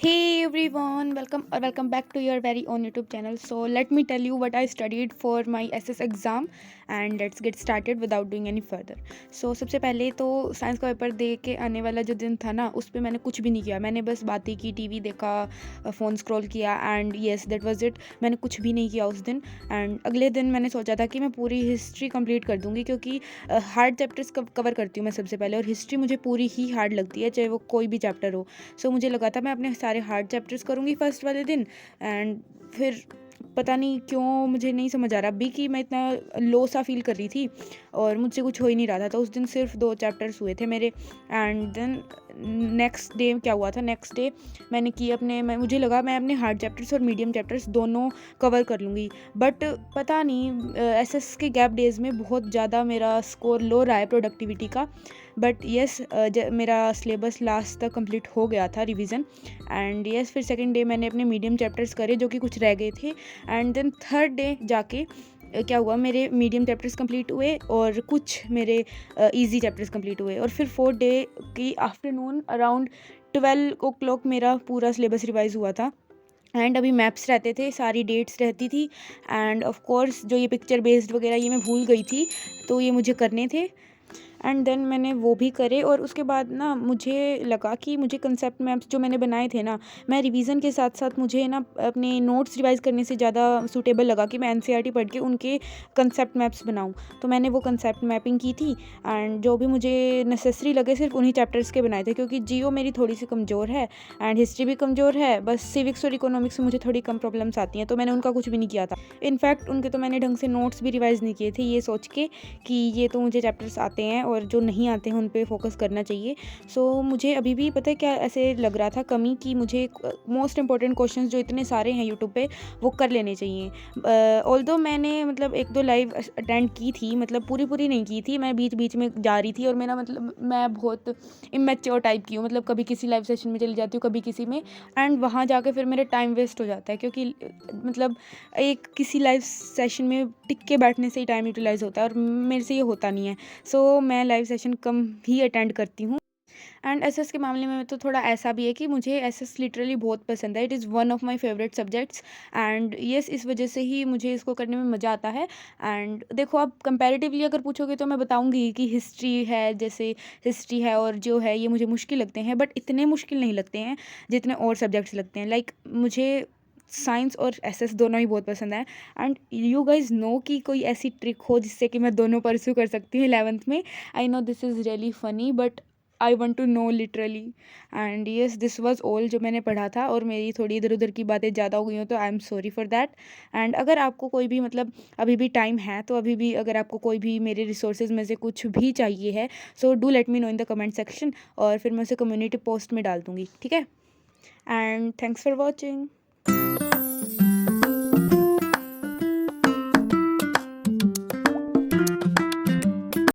Hey everyone, welcome back to your very own YouTube channel. So let me tell you what I studied for my SS exam and let's get started without doing any further. So सबसे पहले तो science का paper दे के आने वाला जो दिन था ना, उस पे मैंने कुछ भी नहीं किया. मैंने बस बातें की, टीवी देखा, फ़ोन स्क्रॉल किया and yes that was it. मैंने कुछ भी नहीं किया उस दिन. एंड अगले दिन मैंने सोचा था कि मैं पूरी हिस्ट्री कंप्लीट कर दूँगी क्योंकि हार्ड चैप्टर्स कवर करती हूँ मैं सबसे पहले, और हिस्ट्री मुझे पूरी ही हार्ड लगती है, चाहे वो कोई भी चैप्टर हो. सो मुझे लगा था मैं अपने सारे हार्ड चैप्टर्स करूँगी फर्स्ट वाले दिन. एंड फिर पता नहीं क्यों मुझे नहीं समझ आ रहा अभी कि मैं इतना लो सा फील कर रही थी और मुझसे कुछ हो ही नहीं रहा था. तो उस दिन सिर्फ 2 चैप्टर्स हुए थे मेरे. एंड देन नेक्स्ट डे क्या हुआ था, नेक्स्ट डे मैंने किए मुझे लगा मैं अपने हार्ड चैप्टर्स और मीडियम चैप्टर्स दोनों कवर कर लूँगी. बट पता नहीं एसएस के गैप डेज़ में बहुत ज़्यादा मेरा स्कोर लो रहा है प्रोडक्टिविटी का. बट येस मेरा सिलेबस लास्ट तक कंप्लीट हो गया था रिवीजन. एंड येस फिर सेकंड डे मैंने अपने मीडियम चैप्टर्स करे जो कि कुछ रह गए थे. एंड देन थर्ड डे जाके क्या हुआ, मेरे मीडियम चैप्टर्स कंप्लीट हुए और कुछ मेरे इजी चैप्टर्स कंप्लीट हुए. और फिर फोर्थ डे की आफ्टरनून अराउंड 12 o'clock मेरा पूरा सिलेबस रिवाइज हुआ था. एंड अभी मैप्स रहते थे, सारी डेट्स रहती थी. एंड ऑफ कोर्स जो ये पिक्चर बेस्ड वगैरह ये मैं भूल गई थी, तो ये मुझे करने थे. एंड देन मैंने वो भी करे. और उसके बाद ना मुझे लगा कि मुझे कंसेप्ट मैप्स जो मैंने बनाए थे ना, मैं रिवीजन के साथ साथ मुझे ना अपने नोट्स रिवाइज करने से ज़्यादा सूटेबल लगा कि मैं एनसीईआरटी पढ़ के उनके कंसेप्ट मैप्स बनाऊं. तो मैंने वो कंसेप्ट मैपिंग की थी. एंड जो भी मुझे नेसेसरी लगे सिर्फ उन्हीं चैप्टर्स के बनाए थे, क्योंकि जियो मेरी थोड़ी सी कमज़ोर है एंड हिस्ट्री भी कमज़ोर है. बस सिविक्स और इकोनॉमिक्स में मुझे थोड़ी कम प्रॉब्लम्स आती हैं, तो मैंने उनका कुछ भी नहीं किया था. इनफैक्ट उनके तो मैंने ढंग से नोट्स भी रिवाइज़ नहीं किए थे, ये सोच के कि ये तो मुझे चैप्टर्स आते हैं और जो नहीं आते हैं उन पे फोकस करना चाहिए. सो मुझे अभी भी पता है क्या ऐसे लग रहा था कमी, कि मुझे मोस्ट इंपॉर्टेंट क्वेश्चंस जो इतने सारे हैं यूट्यूब पे वो कर लेने चाहिए. ऑल्दो मैंने मतलब 1-2 लाइव अटेंड की थी, मतलब पूरी नहीं की थी, मैं बीच बीच में जा रही थी. और मेरा मतलब मैं बहुत इमेच्योर टाइप की हूँ, मतलब कभी किसी लाइव सेशन में चली जाती हूँ, कभी किसी में. एंड वहाँ जाके फिर मेरा टाइम वेस्ट हो जाता है, क्योंकि मतलब एक किसी लाइव सेशन में टिक के बैठने से ही टाइम यूटिलाइज होता है और मेरे से ये होता नहीं है. सो मैं लाइव सेशन कम ही अटेंड करती हूँ. एंड एसएस के मामले में तो थोड़ा ऐसा भी है कि मुझे एसएस लिटरली बहुत पसंद है. It is one of my favourite subjects. And yes इस वजह से ही मुझे इसको करने में मज़ा आता है. एंड देखो आप कंपैरेटिवली अगर पूछोगे तो मैं बताऊंगी कि हिस्ट्री है, जैसे हिस्ट्री है और जो है ये मुझे मुश्किल लगते हैं, बट इतने मुश्किल नहीं लगते हैं जितने और सब्जेक्ट्स लगते हैं. लाइक मुझे साइंस और एसएस दोनों ही बहुत पसंद है. एंड यू गाइज नो कि कोई ऐसी ट्रिक हो जिससे कि मैं दोनों परस्यू कर सकती हूँ 11th में. I know this is really funny but I want to know literally. And yes this was all जो मैंने पढ़ा था, और मेरी थोड़ी इधर उधर की बातें ज़्यादा हो गई हो तो I am sorry for that. And अगर आपको कोई भी मतलब अभी भी टाइम है तो अभी भी अगर आपको कोई भी मेरे रिसोर्सेज में से कुछ भी चाहिए है, so do let me know in the comment section, और फिर मैं उसे कम्युनिटी पोस्ट में डाल दूँगी, ठीक है. And thanks for watching.